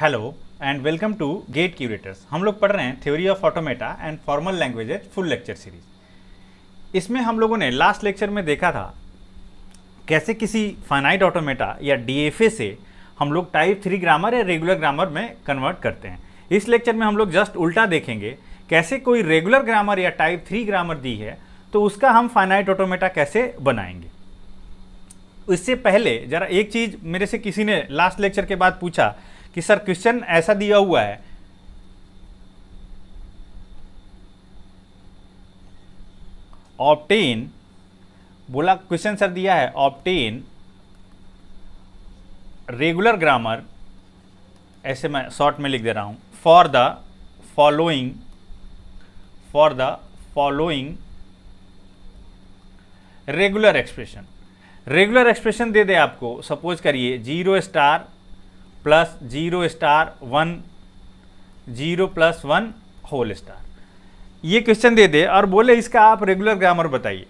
Hello and welcome to GATE Curators. हम लोग पढ़ रहे हैं theory of automata and formal languages full lecture series. इसमें हम लोगों ने लास्ट लेक्चर में देखा था कैसे किसी फाइनाइट ऑटोमेटा या डीएफए से हम लोग टाइप 3 ग्रामर या रेगुलर ग्रामर में कन्वर्ट करते हैं। इस लेक्चर में हम लोग जस्ट उल्टा देखेंगे, कैसे कोई रेगुलर ग्रामर या टाइप 3 ग्रामर दी है तो उसका हम फाइनाइट ऑटोमेटा कैसे बनाएंगे। इससे पहले जरा एक चीज मेरे से किसी ने लास्ट लेक्चर के बाद पूछा कि सर क्वेश्चन ऐसा दिया हुआ है, ऑब्टेन, बोला क्वेश्चन सर दिया है ऑब्टेन रेगुलर ग्रामर, ऐसे मैं शॉर्ट में लिख दे रहा हूं, for the following regular expression. Regular expression दे दे आपको, सपोज करिए 0 star plus 0 star 1 0 plus 1 whole star, ये क्वेश्चन दे दे और बोले इसका आप रेगुलर ग्रामर बताइए।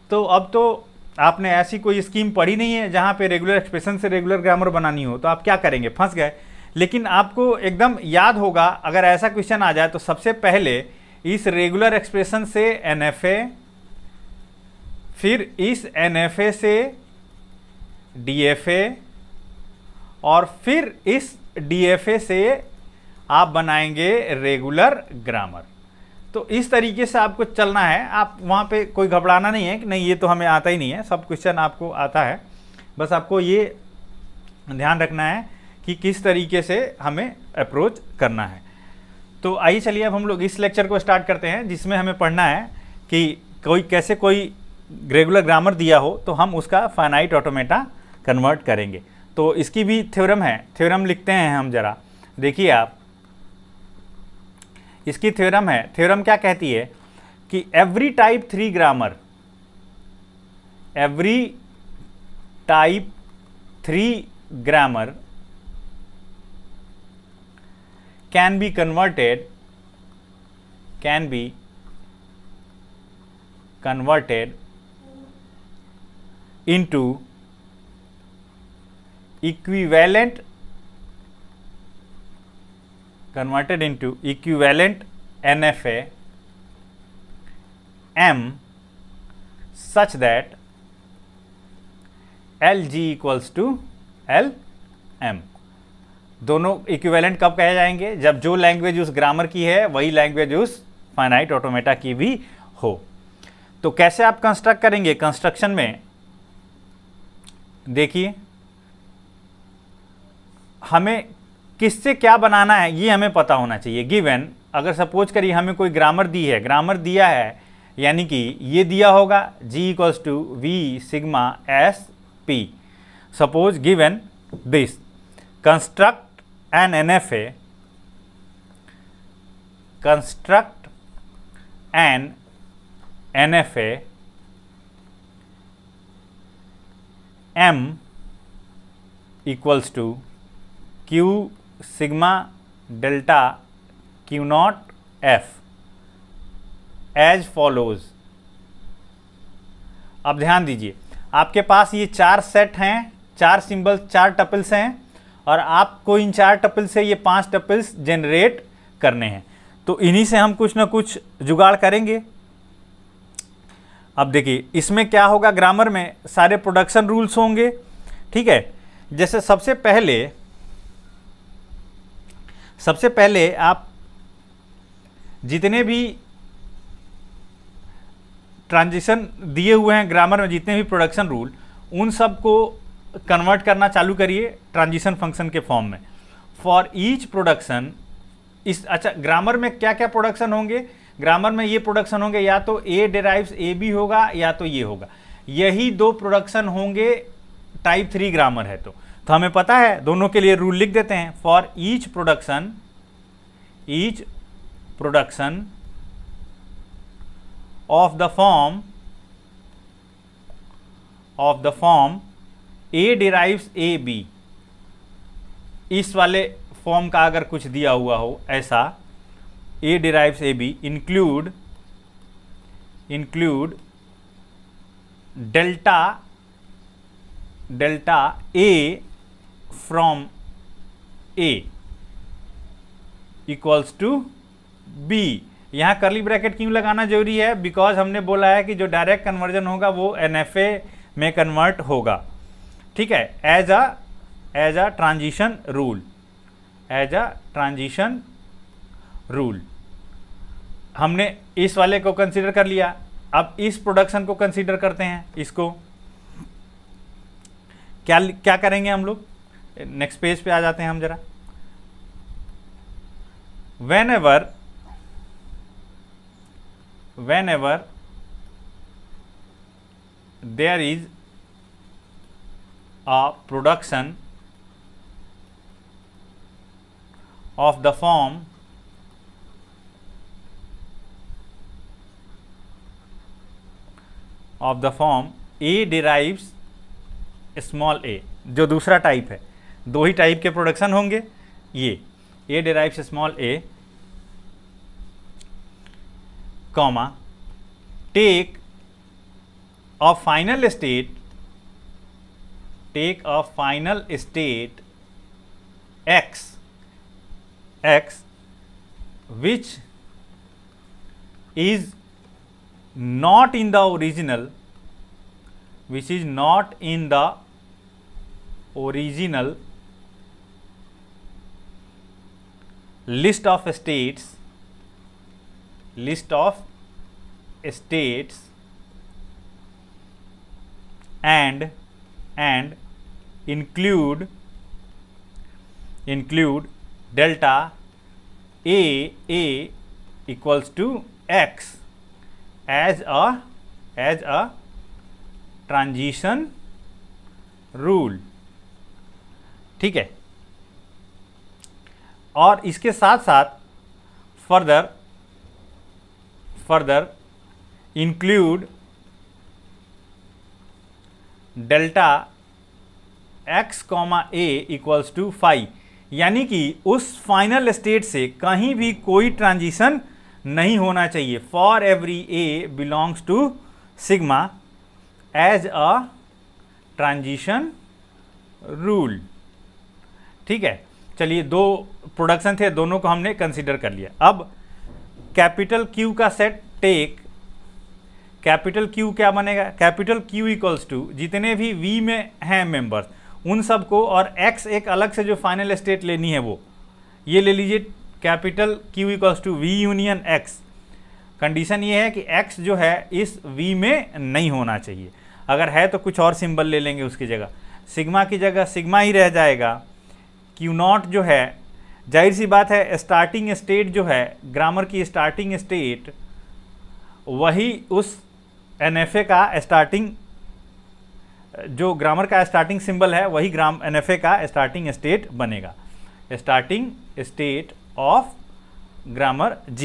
तो अब तो आपने ऐसी कोई स्कीम पढ़ी नहीं है जहाँ पे रेगुलर एक्सप्रेशन से रेगुलर ग्रामर बनानी हो, तो आप क्या करेंगे, फंस गए। लेकिन आपको एकदम याद होगा, अगर ऐसा क्वेश्चन आ जाए तो सबसे पहले इस रेगुलर एक्सप्रेशन से एनएफए, फिर इस एनएफए से डीएफए और फिर इस डीएफए से आप बनाएंगे रेगुलर ग्रामर। तो इस तरीके से आपको चलना है। आप वहाँ पे कोई घबराना नहीं है कि नहीं ये तो हमें आता ही नहीं है, सब क्वेश्चन आपको आता है। बस आपको ये ध्यान रखना है कि किस तरीके से हमें अप्रोच करना है। तो आइए चलिए अब हम लोग इस लेक्चर को स्टार्ट करते हैं, जिसमें हमें पढ़ना है कि कैसे कोई रेगुलर ग्रामर दिया हो तो हम उसका फाइनाइट ऑटोमेटा कन्वर्ट करेंगे। तो इसकी भी थ्योरम है, थ्योरम लिखते हैं हम, जरा देखिए आप। इसकी थ्योरम है, थ्योरम क्या कहती है कि every type 3 grammar can be converted into equivalent NFA M such that LG equals to LM। दोनों इक्विवेलेंट कब कहे जाएंगे, जब जो लैंग्वेज उस ग्रामर की है वही लैंग्वेज उस फाइनाइट ऑटोमेटा की भी हो। तो कैसे आप कंस्ट्रक्ट करेंगे, कंस्ट्रक्शन में देखिए हमें किससे क्या बनाना है ये हमें पता होना चाहिए। गिवन, अगर सपोज करिए हमें कोई ग्रामर दी है, ग्रामर दिया है यानी कि ये दिया होगा G equals to V sigma S P। Suppose given this, construct an NFA M equals to Q sigma delta Q not F as follows. अब ध्यान दीजिए, आपके पास ये 4 सेट हैं, 4 सिंबल, 4 टपल्स हैं और आपको इन 4 टपल्स से ये 5 टपल्स जनरेट करने हैं। तो इन्हीं से हम कुछ ना कुछ जुगाड़ करेंगे। अब देखिए इसमें क्या होगा, ग्रामर में सारे प्रोडक्शन रूल्स होंगे, ठीक है। जैसे सबसे पहले आप जितने भी ट्रांजिशन दिए हुए हैं ग्रामर में, जितने भी प्रोडक्शन रूल, उन सब को कन्वर्ट करना चालू करिए ट्रांजिशन फंक्शन के फॉर्म में। फॉर ईच प्रोडक्शन, इस अच्छा ग्रामर में क्या क्या प्रोडक्शन होंगे, ग्रामर में ये प्रोडक्शन होंगे, या तो ए डिराइव्स ए बी होगा या तो ये होगा, यही 2 प्रोडक्शन होंगे टाइप 3 ग्रामर है। तो हमें पता है, दोनों के लिए रूल लिख देते हैं। For each production of the form A derives AB, इस वाले फॉर्म का अगर कुछ दिया हुआ हो ऐसा, A derives AB, include delta A from A, equals to B. यहाँ करली ब्रैकेट क्यों लगाना जरूरी है? बिकॉज हमने बोला है कि जो डायरेक्ट कन्वर्जन होगा वो NFA में कन्वर्ट होगा, ठीक है, as a transition rule, as a transition rule. हमने इस वाले को कंसीडर कर लिया, अब इस प्रोडक्शन को कंसीडर करते हैं। इसको क्या करेंगे हम लोग? नेक्स्ट पेज पे आ जाते हैं हम जरा। whenever there is a production of the form A derives small a, जो दूसरा टाइप है, दो ही टाइप के प्रोडक्शन होंगे, ये A derives small a, comma, take a final state x which is not in the original list of states and include delta a equals to x as a transition rule, ठीक है। और इसके साथ साथ further include delta x comma a equals to 5, यानी कि उस final state से कहीं भी कोई ट्रांजिशन नहीं होना चाहिए। For every a belongs to sigma as a transition rule, ठीक है। चलिए, दो प्रोडक्शन थे, दोनों को हमने कंसीडर कर लिया। अब कैपिटल Q का सेट टेक, कैपिटल Q क्या बनेगा? कैपिटल Q इक्वल्स टू जितने भी V में हैं मेंबर्स उन सब को, और X एक अलग से जो फाइनल स्टेट लेनी है वो ये ले लीजिए, capital Q equals to V union X। Condition ये है कि X जो है इस V में नहीं होना चाहिए, अगर है तो कुछ और सिंबल ले लेंगे उसकी जगह, सिग्मा की जगह सिग्मा ही रह जाएगा। Q0 जो है, जाहिर सी बात है, स्टार्टिंग स्टेट जो है, ग्रामर की स्टार्टिंग स्टेट वही उस NFA का स्टार्टिंग, जो ग्रामर का स्टार्टिंग सिंबल है वही NFA का स्टार्टिंग स्टेट बनेगा, starting state of grammar G।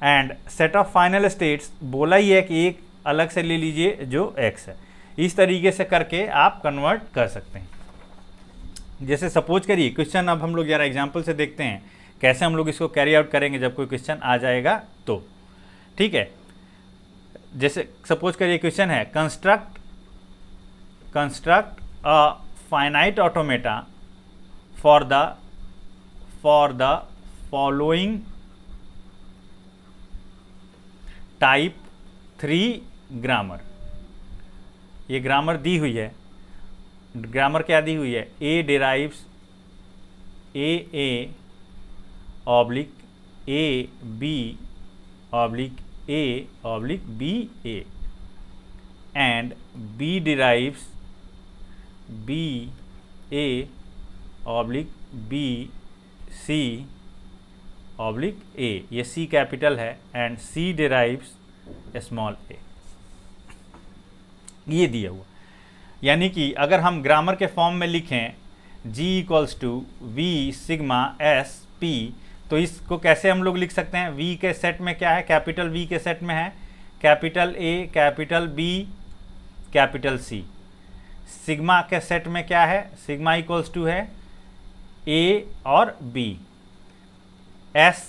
And set of final states बोला ही है कि एक अलग से ले लीजिए जो X है। इस तरीके से करके आप कन्वर्ट कर सकते हैं। जैसे सपोज करिए क्वेश्चन, अब हम लोग जरा एग्जांपल से देखते हैं कैसे हम लोग इसको कैरी आउट करेंगे जब कोई क्वेश्चन आ जाएगा तो, ठीक है। जैसे सपोज करिए क्वेश्चन है, construct a finite automata for the following type 3 grammar. ये ग्रामर दी हुई है, ग्रामर क्या दी हुई है? A derives A oblique A B oblique A oblique B A and B derives B A oblique B C oblique A, ये C capital है, and C derives small a, ये दिया हुआ। यानी कि अगर हम ग्रामर के फॉर्म में लिखें G equals to V sigma S P, तो इसको कैसे हम लोग लिख सकते हैं? V के सेट में क्या है? कैपिटल V के सेट में है capital A, capital B, capital C। Sigma के सेट में क्या है? सिग्मा इक्वल्स टू है A और B। S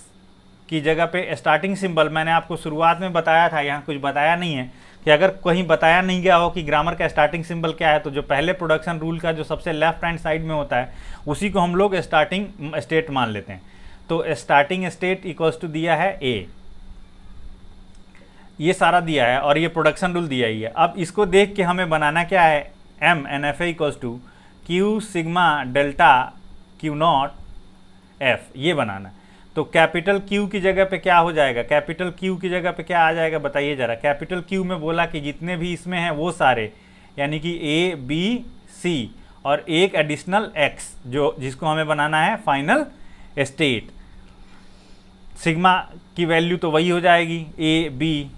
की जगह पे स्टार्टिंग सिंबल मैंने आपको शुरुआत में बताया था, यहाँ कुछ बताया नहीं है कि अगर कहीं बताया नहीं गया हो कि ग्रामर का स्टार्टिंग सिंबल क्या है, तो जो पहले प्रोडक्शन रूल का जो सबसे लेफ्ट हैंड साइड में होता है उसी को हम लोग स्टार्टिंग स्टेट मान लेते हैं। तो स्टार्टिंग स्टेट इक्वल्स टू दिया है ए, ये सारा दिया है और ये प्रोडक्शन रूल दिया ही है। अब इसको देख के हमें बनाना क्या है, M N F A equals to Q sigma delta Q not F, ये बनाना। तो कैपिटल क्यू की जगह पे क्या हो जाएगा, कैपिटल क्यू की जगह पे क्या आ जाएगा बताइए जरा। कैपिटल क्यू में बोला कि जितने भी इसमें हैं वो सारे, यानी कि ए बी सी और एक एडिशनल एक्स जो जिसको हमें बनाना है फाइनल स्टेट। सिग्मा की वैल्यू तो वही हो जाएगी ए बी,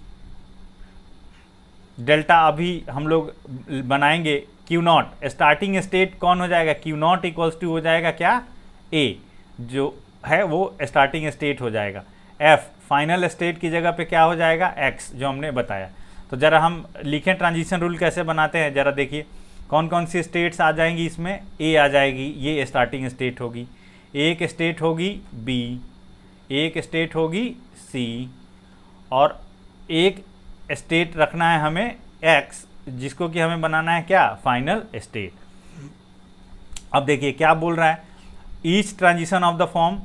डेल्टा अभी हम लोग बनाएंगे क्यू नॉट, स्टार्टिंग स्टेट कौन हो जाएगा, क्यू नॉट इक्वल्स टू हो जाएगा क्या, ए जो है वो स्टार्टिंग स्टेट हो जाएगा। एफ फाइनल स्टेट की जगह पे क्या हो जाएगा, एक्स जो हमने बताया। तो ज़रा हम लिखें ट्रांजिशन रूल कैसे बनाते हैं, ज़रा देखिए कौन कौन सी स्टेट्स आ जाएंगी इसमें। ए आ जाएगी, ये स्टार्टिंग स्टेट होगी, एक स्टेट होगी बी, एक स्टेट होगी सी और एक स्टेट रखना है हमें एक्स जिसको कि हमें बनाना है क्या, फाइनल स्टेट। अब देखिए क्या बोल रहा है, each transition of the form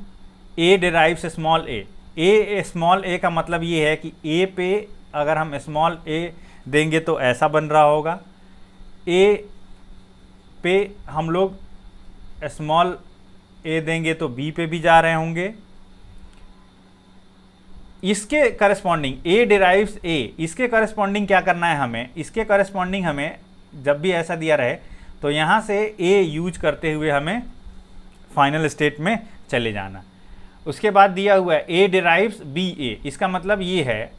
A derives small A small A का मतलब ये है कि ए पे अगर हम स्मॉल ए देंगे तो ऐसा बन रहा होगा, ए पे हम लोग स्मॉल ए देंगे तो बी पे भी जा रहे होंगे। इसके करस्पॉन्डिंग ए डिराइव्स ए, इसके करस्पॉन्डिंग क्या करना है हमें, इसके करस्पॉन्डिंग हमें जब भी ऐसा दिया रहे तो यहाँ से ए यूज करते हुए हमें फाइनल स्टेट में चले जाना। उसके बाद दिया हुआ है ए डिराइव्स बी ए, इसका मतलब ये है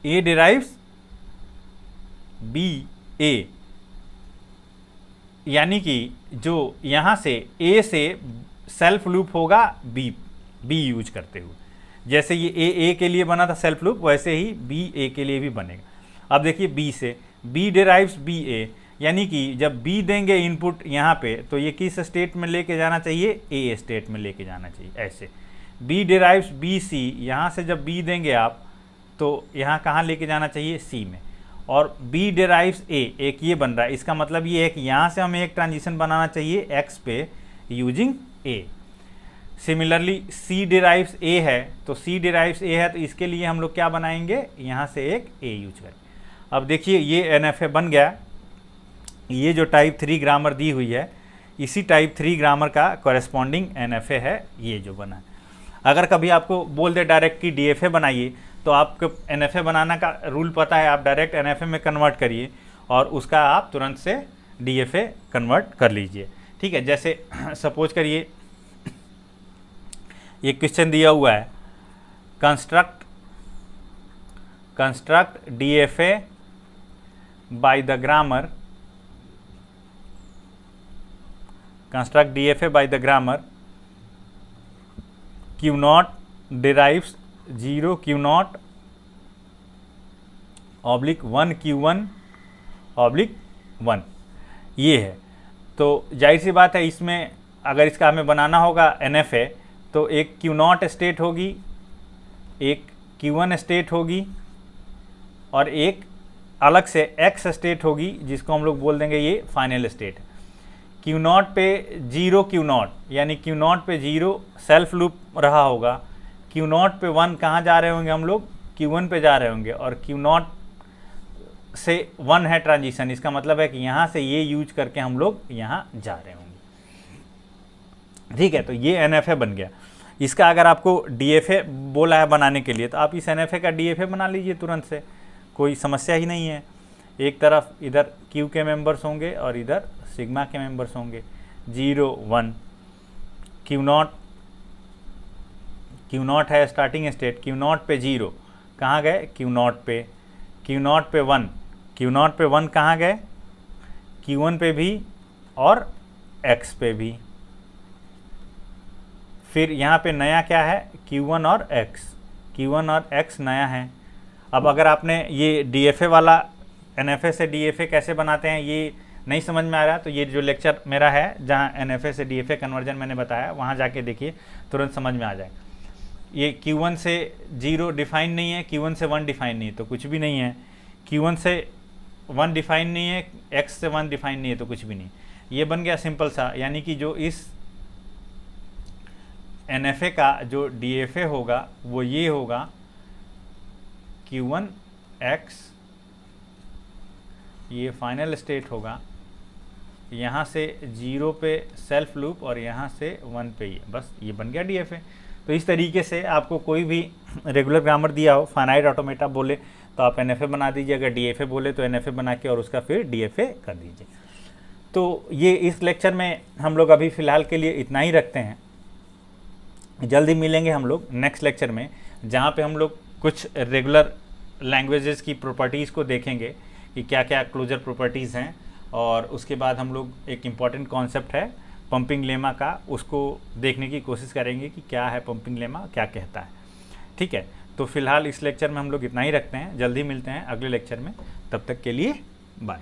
ए डिराइव्स बी ए, यानी कि जो यहाँ से ए से सेल्फ लूप होगा बी यूज करते हुए, जैसे ये ए के लिए बना था सेल्फ लूप वैसे ही बी ए के लिए भी बनेगा। अब देखिए बी से बी डिराइव्स बी ए, यानी कि जब बी देंगे इनपुट यहाँ पे तो ये किस स्टेट में लेके जाना चाहिए, ए स्टेट में लेके जाना चाहिए। ऐसे बी डिराइव्स बी सी, यहाँ से जब बी देंगे आप तो यहाँ कहाँ लेके जाना चाहिए, सी में। और बी डिराइव्स ए, एक ये बन रहा है, इसका मतलब ये है कि यहाँ से हमें एक ट्रांजिशन बनाना चाहिए एक्स पे using A. Similarly C derives A है, तो सी डिराइव्स ए है तो इसके लिए हम लोग क्या बनाएंगे, यहाँ से एक ए यूज करें। अब देखिए ये एनएफए बन गया। ये जो टाइप 3 ग्रामर दी हुई है इसी टाइप 3 ग्रामर का कॉरेस्पॉन्डिंग एनएफए है ये जो बना है। अगर कभी आपको बोल दे डायरेक्ट कि डीएफए बनाइए तो आपको एनएफए बनाना का रूल पता है, आप डायरेक्ट एनएफए में कन्वर्ट करिए और उसका आप तुरंत से डीएफए कन्वर्ट कर लीजिए। ठीक है, जैसे सपोज करिए ये क्वेश्चन दिया हुआ है, construct DFA by the grammar, construct DFA by the grammar Q not derives 0 Q not oblique 1 Q1 oblique 1, ये है। तो जाहिर सी बात है इसमें अगर इसका हमें बनाना होगा एनएफए तो एक क्यू नॉट स्टेट होगी, एक Q1 स्टेट होगी और एक अलग से एक्स स्टेट होगी जिसको हम लोग बोल देंगे ये फाइनल स्टेट। क्यू नॉट पे 0 क्यू नॉट, यानी क्यू नॉट पे 0 सेल्फ लूप रहा होगा, क्यू नॉट पे 1 कहाँ जा रहे होंगे हम लोग, Q1 पे जा रहे होंगे और क्यू नॉट से 1 है ट्रांजिशन, इसका मतलब है कि यहाँ से ये यूज करके हम लोग यहाँ जा रहे होंगे। ठीक है, तो ये एनएफए बन गया। इसका अगर आपको डीएफए बोला है बनाने के लिए तो आप इस एनएफए का डीएफए बना लीजिए तुरंत से, कोई समस्या ही नहीं है। एक तरफ इधर क्यू के मेंबर्स होंगे और इधर सिग्मा के मेंबर्स होंगे, 0 1 क्यू नॉट है स्टार्टिंग स्टेट, क्यू नॉट पे 0 कहाँ गए, क्यू नॉट पे 1, क्यू नॉट पे 1 कहाँ गए, Q1 पे भी और X पे भी। फिर यहाँ पे नया क्या है, Q1 और X नया है। अब अगर आपने ये डीएफए वाला एनएफए से डीएफए कैसे बनाते हैं ये नहीं समझ में आ रहा तो ये जो लेक्चर मेरा है जहाँ एनएफए से डीएफए कन्वर्जन मैंने बताया वहाँ जाके देखिए, तुरंत समझ में आ जाएगा। ये Q1 से 0 डिफाइन नहीं है, Q1 से 1 डिफाइन नहीं है तो कुछ भी नहीं है, Q1 से 1 डिफाइन नहीं है, X से 1 डिफाइन नहीं है तो कुछ भी नहीं। ये बन गया सिंपल सा, यानी कि जो इस NFA का जो DFA होगा वो ये होगा Q1x, ये फाइनल स्टेट होगा, यहाँ से 0 पे सेल्फ लूप और यहाँ से 1 पे ही, बस ये बन गया DFA। तो इस तरीके से आपको कोई भी रेगुलर ग्रामर दिया हो, फाइनाइट ऑटोमेटा बोले तो आप NFA बना दीजिए, अगर DFA बोले तो NFA बना के और उसका फिर DFA कर दीजिए। तो ये इस लेक्चर में हम लोग अभी फ़िलहाल के लिए इतना ही रखते हैं। जल्दी मिलेंगे हम लोग नेक्स्ट लेक्चर में, जहाँ पे हम लोग कुछ रेगुलर लैंग्वेजेस की प्रॉपर्टीज़ को देखेंगे कि क्या क्या क्लोजर प्रॉपर्टीज़ हैं, और उसके बाद हम लोग एक इम्पॉर्टेंट कॉन्सेप्ट है पंपिंग लेमा का, उसको देखने की कोशिश करेंगे कि क्या है पंपिंग लेमा, क्या कहता है। ठीक है, तो फिलहाल इस लेक्चर में हम लोग इतना ही रखते हैं। जल्दी मिलते हैं अगले लेक्चर में, तब तक के लिए बाय।